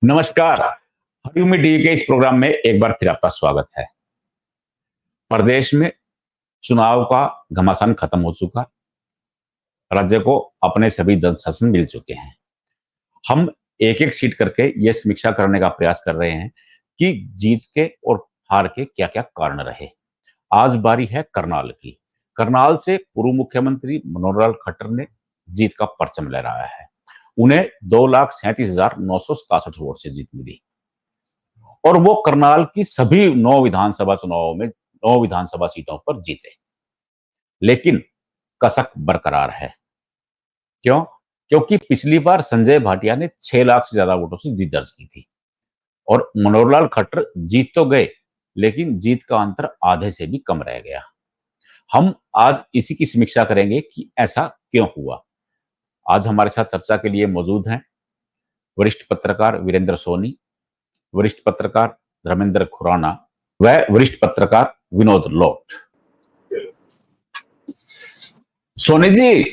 नमस्कार। हरिओमी टीवी के इस प्रोग्राम में एक बार फिर आपका स्वागत है। प्रदेश में चुनाव का घमासान खत्म हो चुका, राज्य को अपने सभी 10 शासन मिल चुके हैं। हम एक एक सीट करके यह समीक्षा करने का प्रयास कर रहे हैं कि जीत के और हार के क्या क्या कारण रहे। आज बारी है करनाल की। करनाल से पूर्व मुख्यमंत्री मनोहर लाल खट्टर ने जीत का परचम लहराया है। उन्हें 2,37,967 वोट से जीत मिली और वो करनाल की सभी 9 विधानसभा चुनावों में 9 विधानसभा सीटों पर जीते। लेकिन कसक बरकरार है। क्यों? क्योंकि पिछली बार संजय भाटिया ने 6 लाख से ज्यादा वोटों से जीत दर्ज की थी और मनोहर लाल खट्टर जीत तो गए, लेकिन जीत का अंतर आधे से भी कम रह गया। हम आज इसी की समीक्षा करेंगे कि ऐसा क्यों हुआ। आज हमारे साथ चर्चा के लिए मौजूद हैं वरिष्ठ पत्रकार वीरेंद्र सोनी, वरिष्ठ पत्रकार धर्मेंद्र खुराना व वरिष्ठ पत्रकार विनोद लोट। सोनी जी,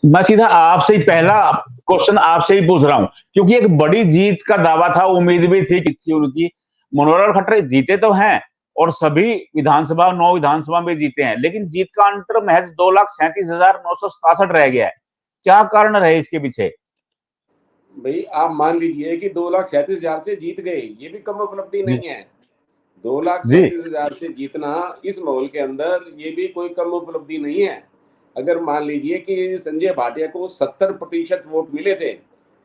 मैं सीधा आपसे ही पहला क्वेश्चन आपसे ही पूछ रहा हूं, क्योंकि एक बड़ी जीत का दावा था, उम्मीद भी थी कि उनकी। मनोहर लाल खट्टर जीते तो हैं और सभी विधानसभा 9 विधानसभा में जीते हैं, लेकिन जीत का अंतर महज 2,37,967 रह गया है। क्या कारण रहे इसके पीछे? भाई आप मान लीजिए कि 2,37,000 से जीत गए, ये भी कम उपलब्धि नहीं है। 2,37,000 से जीतना इस माहौल के अंदर ये भी कोई कम उपलब्धि नहीं है। अगर मान लीजिए कि संजय भाटिया को 70% वोट मिले थे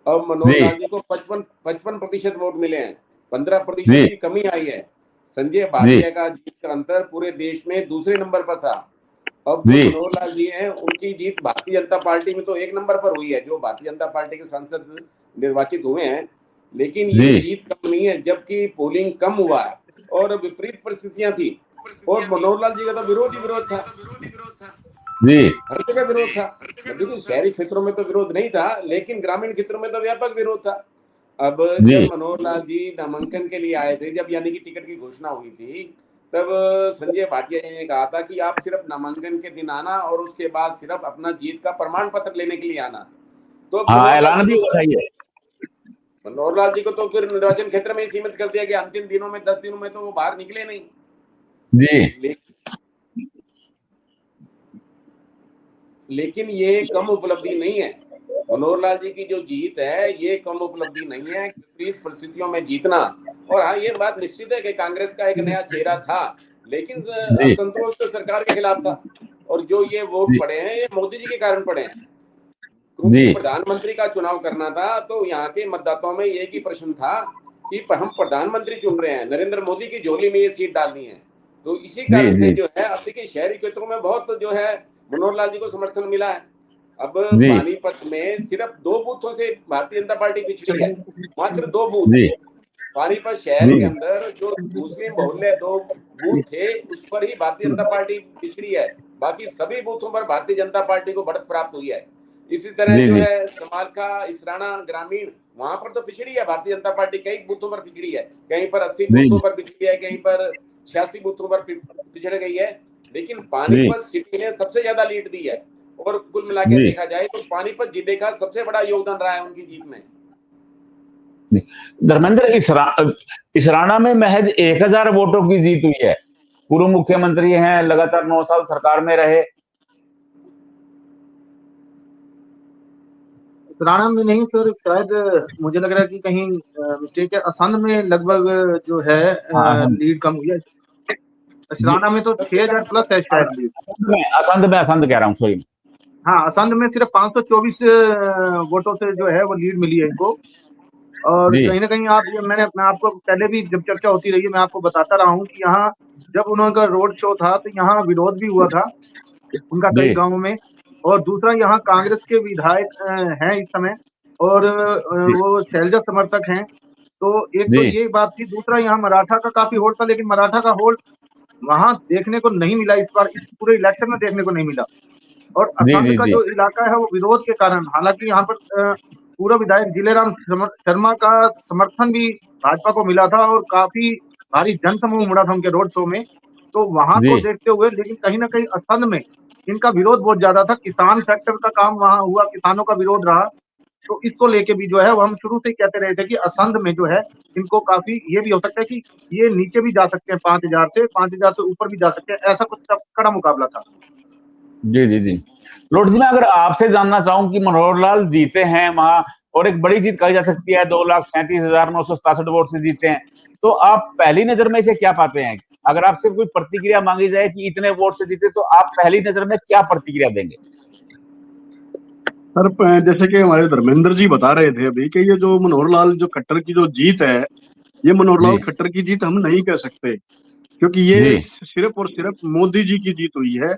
और मनोहर लाल जी को 55% वोट मिले हैं, 15% की कमी आई है। संजय भाटिया का जीत का अंतर पूरे देश में दूसरे नंबर पर था। अब जो मनोहर लाल जी हैं, उनकी जीत भारतीय जनता पार्टी में तो 1 नंबर पर हुई है, जो भारतीय जनता पार्टी के सांसद निर्वाचित हुए हैं, लेकिन ये जीत कम नहीं है, जबकि पोलिंग कम हुआ है और विपरीत परिस्थितियां थी और मनोहर लाल जी का तो विरोध ही विरोध था जी, हर जगह विरोध था। देखिए शहरी क्षेत्रों में तो विरोध नहीं था, लेकिन ग्रामीण क्षेत्रों में तो व्यापक विरोध था। अब जब मनोहर लाल जी नामांकन के लिए आए थे, जब यानी कि टिकट की घोषणा हुई थी, तब संजय भाटिया जी ने कहा था कि आप सिर्फ नामांकन के दिन आना और उसके बाद सिर्फ अपना जीत का प्रमाण पत्र लेने के लिए आना। तो ऐलान भी हुआ है। मनोहर लाल जी को तो फिर निर्वाचन क्षेत्र में ही सीमित कर दिया गया। अंतिम दिनों में 10 दिनों में तो वो बाहर निकले नहीं जी। लेकिन ये कम उपलब्धि नहीं है। मनोहर लाल जी की जो जीत है ये कम उपलब्धि नहीं है, विपरीत परिस्थितियों में जीतना। और हाँ, ये बात निश्चित है कि कांग्रेस का एक नया चेहरा था, लेकिन असंतोष तो सरकार के खिलाफ था। और जो ये वोट पड़े हैं, ये मोदी जी के कारण पड़े हैं, क्योंकि प्रधानमंत्री का चुनाव करना था तो यहाँ के मतदाताओं में एक ही प्रश्न था कि हम प्रधानमंत्री चुन रहे हैं, नरेंद्र मोदी की झोली में ये सीट डालनी है। तो इसी कारण से जो है, अब देखिए शहरी क्षेत्रों में बहुत जो है मनोहर लाल जी को समर्थन मिला है। अब पानीपत में सिर्फ 2 बूथों से भारतीय जनता पार्टी पिछड़ी है, मात्र 2 बूथ। पानीपत शहर के अंदर जो मुस्लिम बहुल्य 2 बूथ थे, उस पर ही भारतीय जनता पार्टी पिछड़ी है। बाकी सभी बूथों पर भारतीय जनता पार्टी को बढ़त प्राप्त हुई है। इसी तरह जो है समालखा, इसराना ग्रामीण, वहां पर तो पिछड़ी है भारतीय जनता पार्टी, कई बूथों पर पिछड़ी है, कहीं पर 80 बूथों पर पिछड़ी है, कहीं पर 86 बूथों पर पिछड़ गई है। लेकिन पानीपत सिटी ने सबसे ज्यादा लीड दी है और कुल मिला के देखा जाए तो पानीपत जिले का सबसे बड़ा योगदान रहा है उनकी जीत में। धर्मेंद्र, इसराना में महज 1,000 वोटों की जीत हुई है। पूर्व मुख्यमंत्री हैं, लगातार 9 साल सरकार में रहे। इसराना में नहीं सर, शायद मुझे लग रहा है कि कहीं मिस्टेक है। असंध में लगभग जो है लीड कम हुई है। इसराना में तो 6,000 प्लस है शायद लीड। असंध में कह रहा हूँ, सॉरी। हाँ, असंध में सिर्फ 524 वोटों से जो है वो लीड मिली है इनको। और कहीं ना कहीं मैं आपको पहले भी जब चर्चा होती रही है, मैं आपको बताता रहा हूँ कि यहाँ जब उनका रोड शो था तो यहाँ विरोध भी हुआ था उनका कई गाँव में। और दूसरा, यहाँ कांग्रेस के विधायक हैं इस समय और वो शैलजा समर्थक हैं। तो एक तो ये बात थी। दूसरा, यहाँ मराठा का काफी होल्ड था, लेकिन मराठा का होल्ड वहां देखने को नहीं मिला, इस बार इस पूरे इलेक्शन में देखने को नहीं मिला। और असंध का जो इलाका है वो विरोध के कारण, हालांकि यहाँ पर पूर्व विधायक जिलेराम शर्मा का समर्थन भी भाजपा को मिला था और काफी भारी जनसमूह मुड़ा था उनके रोड शो में। तो वहां को देखते हुए, लेकिन कहीं ना कहीं असंध में इनका विरोध बहुत ज्यादा था। किसान सेक्टर का काम वहां हुआ, किसानों का विरोध रहा। तो इसको लेके भी जो है वो हम शुरू से ही कहते रहे थे कि असंध में जो है इनको काफी ये भी हो सकता है कि ये नीचे भी जा सकते हैं 5,000 से ऊपर भी जा सकते हैं, ऐसा कुछ कड़ा मुकाबला था। जी जी जी। लोट जी, मैं अगर आपसे जानना चाहूं कि मनोहर लाल जीते हैं वहां, और एक बड़ी जीत कही जा सकती है, 2,37,967 वोट से जीते हैं, तो आप पहली नजर में इसे क्या पाते हैं? अगर आपसे कोई प्रतिक्रिया मांगी जाए कि इतने वोट से जीते, तो आप पहली नजर में क्या प्रतिक्रिया देंगे? सर, जैसे कि हमारे धर्मेंद्र जी बता रहे थे अभी कि ये जो मनोहर लाल जो खट्टर की जो जीत है, ये मनोहर लाल खट्टर की जीत हम नहीं कह सकते, क्योंकि ये सिर्फ और सिर्फ मोदी जी की जीत हुई है।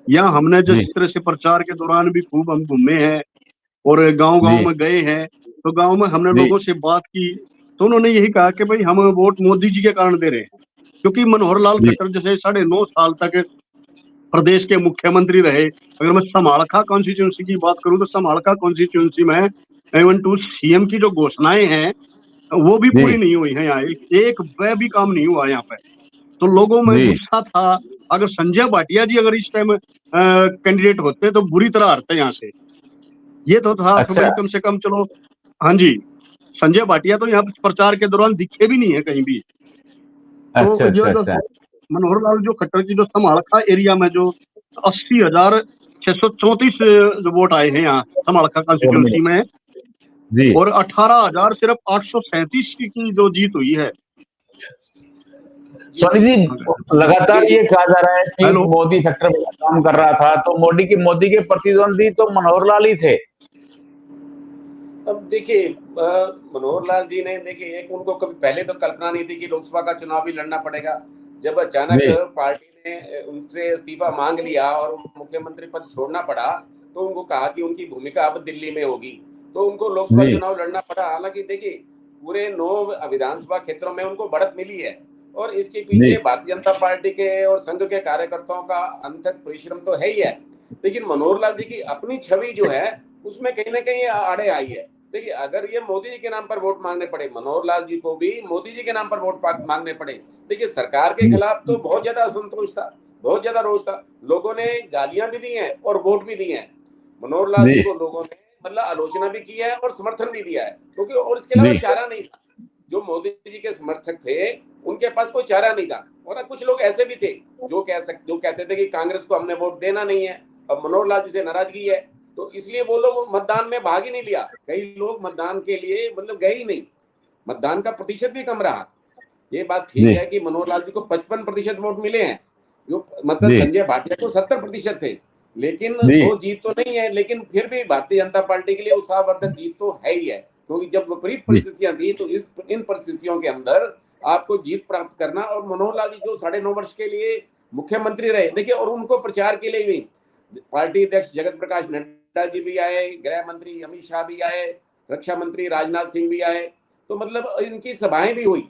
यहाँ हमने जिस तरह से प्रचार के दौरान भी खूब हम घूमे हैं और गांव-गांव में गए हैं, तो गांव में हमने लोगों से बात की, तो उन्होंने यही कहा कि भाई हम वोट मोदी जी के कारण दे रहे हैं, क्योंकि मनोहर लाल खट्टर जैसे 9.5 साल तक प्रदेश के मुख्यमंत्री रहे। अगर मैं समालखा कॉन्स्टिट्यूंसी की बात करूं, तो समालखा कॉन्स्टिट्यूंसी में इवन टू सीएम की जो घोषणाएं हैं वो भी पूरी नहीं हुई है। यहाँ एक वे भी काम नहीं हुआ यहाँ पे, तो लोगों में गुस्सा था। अगर संजय भाटिया जी अगर इस टाइम कैंडिडेट होते तो बुरी तरह हारते यहाँ से, ये तो था। तो भाई कम से कम चलो, हाँ जी, संजय भाटिया तो यहाँ प्रचार के दौरान दिखे भी नहीं है कहीं भी। तो मनोहर लाल जो खट्टर की जो समालखा एरिया में जो 80,634 जो वोट आए हैं यहाँ समालखा कॉन्स्टिट्यूंसी में, और 18,000 सिर्फ 837 की जो जीत हुई है। सोनी जी, लगातार ये कहा जा रहा है कि मोदी खट्टर काम कर रहा था, तो मोदी के प्रतिद्वंदी तो मनोहर लाल ही थे। अब देखिए, मनोहर लाल जी ने देखिए, एक उनको कभी पहले तो कल्पना नहीं थी कि लोकसभा का चुनाव भी लड़ना पड़ेगा। जब अचानक पार्टी ने उनसे इस्तीफा मांग लिया और मुख्यमंत्री पद छोड़ना पड़ा, तो उनको कहा कि उनकी भूमिका अब दिल्ली में होगी, तो उनको लोकसभा चुनाव लड़ना पड़ा। हालांकि देखिए, पूरे 9 विधानसभा क्षेत्रों में उनको बढ़त मिली है, और इसके पीछे भारतीय जनता पार्टी के और संघ के कार्यकर्ताओं का अनथक परिश्रम तो है ही है। लेकिन मनोहर लाल जी की अपनी छवि जो है उसमें कहीं ना कहीं आड़े आई है। देखिए, अगर ये मोदी जी के नाम पर वोट मांगने पड़े, मनोहर लाल जी को भी मोदी जी के नाम पर वोट मांगने पड़े, देखिए सरकार के खिलाफ तो बहुत ज्यादा असंतोष था, बहुत ज्यादा रोष था। लोगों ने गालियां भी दी हैं और वोट भी दिए हैं। मनोहर लाल जी को लोगों ने मतलब आलोचना भी की है और समर्थन भी दिया है, क्योंकि और इसके अलावा चारा नहीं था। जो मोदी जी के समर्थक थे उनके पास कोई चारा नहीं था। और कुछ लोग ऐसे भी थे जो कहते थे कि कांग्रेस को हमने वोट देना नहीं है, अब मनोहर लाल जी से नाराजगी है, तो इसलिए वो लोग मतदान में भाग ही नहीं लिया। कई लोग मतदान के लिए मतलब गए ही नहीं, मतदान का प्रतिशत भी कम रहा। ये बात ठीक है कि मनोहर लाल जी को 55% वोट मिले हैं, जो मतलब संजय भाटिया को 70% थे, लेकिन वो जीत तो नहीं है। लेकिन फिर भी भारतीय जनता पार्टी के लिए उत्साहवर्धक जीत तो है ही है, क्योंकि जब विपरीत परिस्थितियां थी तो इन परिस्थितियों के अंदर आपको जीत प्राप्त करना। और मनोहर लाल जी जो 9.5 वर्ष के लिए मुख्यमंत्री रहे, देखिए, और उनको प्रचार के लिए भी पार्टी अध्यक्ष जगत प्रकाश नड्डा जी भी आए, गृह मंत्री अमित शाह भी आए, रक्षा मंत्री राजनाथ सिंह भी आए, तो मतलब इनकी सभाएं भी हुई।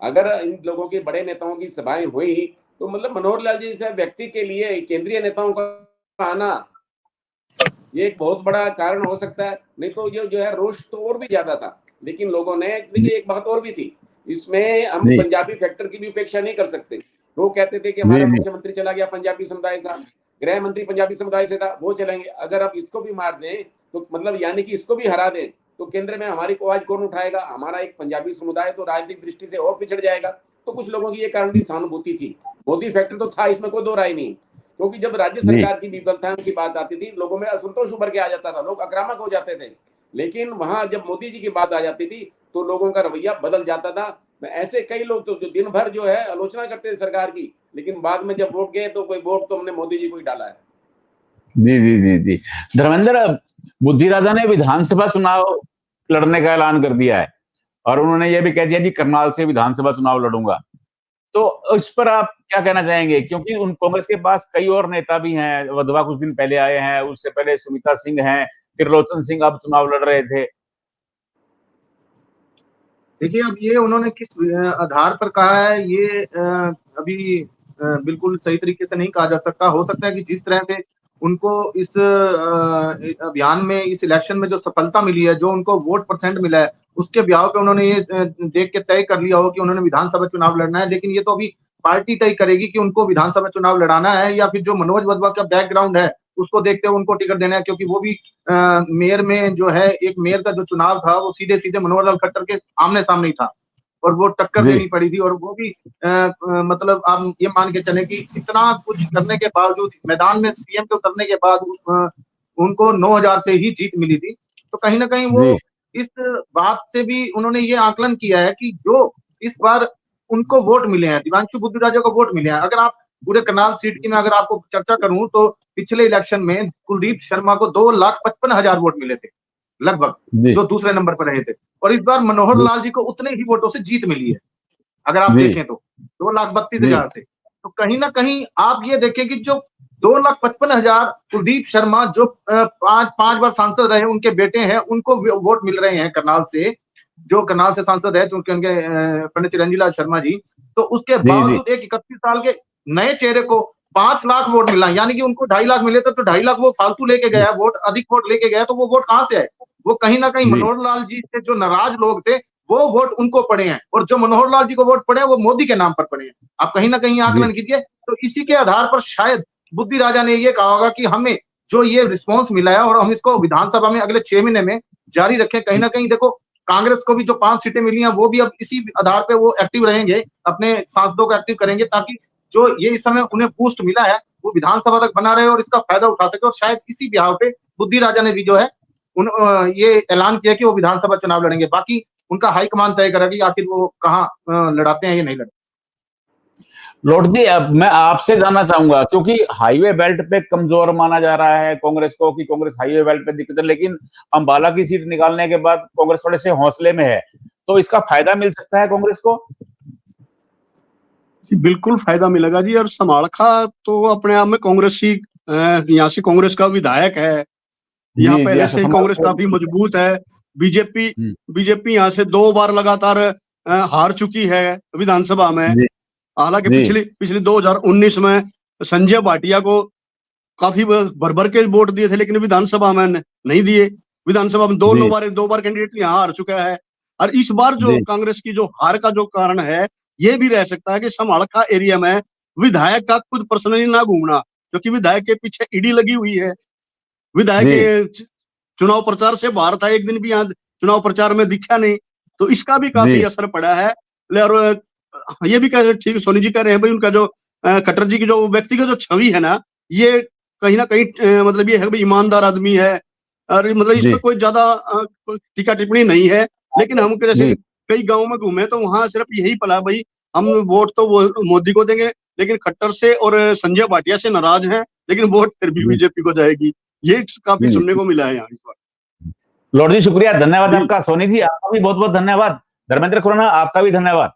अगर इन लोगों के बड़े नेताओं की सभाएं हुई तो मतलब मनोहर लाल जी जैसे व्यक्ति के लिए केंद्रीय नेताओं का आना ये एक बहुत बड़ा कारण हो सकता है। नहीं तो ये जो है रोष तो और भी ज्यादा था। लेकिन लोगों ने, देखिए, एक बात और भी थी इसमें, हम पंजाबी फैक्टर की भी उपेक्षा नहीं कर सकते। वो कहते थे कि हमारा मुख्यमंत्री चला गया पंजाबी समुदाय से, गृह मंत्री पंजाबी समुदाय से था, वो चलेंगे। अगर आप इसको भी मार दें तो मतलब यानी कि इसको भी हरा दें तो केंद्र में हमारी आवाज कौन उठाएगा? हमारा एक पंजाबी समुदाय तो राजनीतिक दृष्टि से और पिछड़ जाएगा। तो कुछ लोगों की ये कारण भी सहानुभूति थी। मोदी फैक्टर तो था, इसमें कोई दो राय नहीं, क्योंकि जब राज्य सरकार की विफलता की बात आती थी लोगों में असंतोष उभर के आ जाता था, लोग आक्रामक हो जाते थे। लेकिन वहां जब मोदी जी की बात आ जाती थी तो लोगों का रवैया बदल जाता था। ऐसे कई लोग तो जो दिन भर जो है आलोचना करते थे सरकार की, लेकिन बाद में जब वोट गए तो कोई वोट तो हमने मोदी जी को ही डाला है। जी जी जी जी। धर्मेंद्र, बुद्धिराजा ने विधानसभा चुनाव लड़ने का ऐलान कर दिया है और उन्होंने ये भी कह दिया कि करनाल से विधानसभा चुनाव लड़ूंगा, तो इस पर आप क्या कहना चाहेंगे? क्योंकि उन कांग्रेस के पास कई और नेता भी हैं, वधवा कुछ दिन पहले आए हैं, उससे पहले सुमिता सिंह हैं, त्रिलोचन सिंह अब चुनाव लड़ रहे थे। देखिए, अब ये उन्होंने किस आधार पर कहा है ये अभी बिल्कुल सही तरीके से नहीं कहा जा सकता। हो सकता है कि जिस तरह से उनको इस अभियान में, इस इलेक्शन में जो सफलता मिली है, जो उनको वोट परसेंट मिला है, उसके ब्याह पे उन्होंने ये देख के तय कर लिया हो कि उन्होंने विधानसभा चुनाव लड़ना है। लेकिन ये तो अभी पार्टी तय करेगी कि उनको विधानसभा चुनाव लड़ाना है या फिर जो मनोज वधवा का बैकग्राउंड है उसको देखते हुए उनको टिकट देना है, क्योंकि वो भी मेयर में जो है, एक मेयर का जो चुनाव था वो सीधे सीधे मनोहर लाल खट्टर के आमने सामने ही था और वो टक्कर देनी पड़ी थी। और वो भी मतलब आप ये मान के चले कि इतना कुछ करने के बावजूद मैदान में सीएम के उतरने के बाद उनको 9,000 से ही जीत मिली थी। तो कहीं ना कहीं वो इस बात से भी उन्होंने ये आकलन किया है कि जो इस बार उनको वोट मिले हैं, दिव्यांशु बुद्धराजा को वोट मिले हैं। अगर आप पूरे करनाल सीट की मैं अगर आपको चर्चा करूं तो पिछले इलेक्शन में कुलदीप शर्मा को 2,55,000 वोट मिले थे लगभग, जो दूसरे नंबर पर रहे थे। और इस बार मनोहर लाल जी को उतने ही वोटों से जीत मिली है अगर आप देखें तो 2,32,000 से। तो कहीं ना कहीं आप ये देखें कि जो 2,55,000 कुलदीप शर्मा जो पांच बार सांसद रहे, उनके बेटे हैं, उनको वोट मिल रहे हैं करनाल से, जो करनाल से सांसद है चूंकि उनके पंडित चिरंजी लाल शर्मा जी। तो उसके बावजूद एक 31 साल के नए चेहरे को 5 लाख वोट मिला, यानी कि उनको 2.5 लाख मिले थे तो 2.5 लाख वो फालतू लेके गया वोट, अधिक वोट लेके गया। तो वो वोट कहां से आए? वो कहीं ना कहीं मनोहर लाल जी से जो नाराज लोग थे वो वोट उनको पड़े हैं, और जो मनोहर लाल जी को वोट पड़े हैं वो मोदी के नाम पर पड़े हैं। आप कहीं ना कहीं आकलन कीजिए। तो इसी के आधार पर शायद बुद्धि राजा ने ये कहा होगा कि हमें जो ये रिस्पॉन्स मिला है और हम इसको विधानसभा में अगले 6 महीने में जारी रखें। कहीं ना कहीं देखो कांग्रेस को भी जो 5 सीटें मिली हैं वो भी अब इसी आधार पे वो एक्टिव रहेंगे, अपने सांसदों को एक्टिव करेंगे, ताकि जो ये इस समय उन्हें बूस्ट मिला है वो विधानसभा तक बना रहे और इसका फायदा उठा सके। और शायद इसी बिहाव पे बुद्धि राजा ने भी जो है ये ऐलान किया कि वो विधानसभा चुनाव लड़ेंगे। बाकी उनका हाईकमान तय करेगी आखिर वो कहाँ लड़ाते हैं या नहीं लड़ते। लॉर्ड जी, अब मैं आपसे जानना चाहूंगा, क्योंकि हाईवे बेल्ट पे कमजोर माना जा रहा है कांग्रेस को कि कांग्रेस हाईवे बेल्ट पे दिक्कत है, लेकिन अंबाला की सीट निकालने के बाद कांग्रेस थोड़े से हौसले में है, तो इसका फायदा मिल सकता है कांग्रेस को? जी बिल्कुल फायदा मिलेगा जी। और समालखा तो अपने आप में कांग्रेस ही यहाँ से कांग्रेस का विधायक है, यहाँ पहले से कांग्रेस काफी मजबूत है। बीजेपी यहाँ से 2 बार लगातार हार चुकी है विधानसभा में। हालांकि पिछले 2019 में संजय भाटिया को काफी भर के वोट दिए थे, लेकिन विधानसभा में नहीं दिए। विधानसभा में दो बार कैंडिडेट यहाँ हार चुका है। और इस बार जो कांग्रेस की जो हार का जो कारण है ये भी रह सकता है कि समालखा एरिया में विधायक का खुद पर्सनली ना घूमना, क्योंकि विधायक के पीछे ईडी लगी हुई है। विधायक चुनाव प्रचार से बाहर था, एक दिन भी यहाँ चुनाव प्रचार में दिखा नहीं, तो इसका भी काफी असर पड़ा है। और ये भी कह ठीक सोनी जी कह रहे हैं भाई, उनका जो खट्टर जी की जो व्यक्तिगत जो छवि है ना, ये कहीं ना कहीं मतलब ये है भाई ईमानदार आदमी है, और मतलब इस पर कोई ज्यादा टीका टिप्पणी नहीं है। लेकिन हम जैसे कई गाँव में घूमे तो वहां सिर्फ यही पला भाई, हम वोट तो वो मोदी को देंगे, लेकिन खट्टर से और संजय भाटिया से नाराज हैं, लेकिन वोट फिर भी बीजेपी को जाएगी। ये काफी सुनने को मिला है यहाँ इस बार। लॉर्ड जी शुक्रिया, धन्यवाद आपका। सोनी जी आपका भी बहुत बहुत धन्यवाद। धर्मेंद्र खुराना आपका भी धन्यवाद।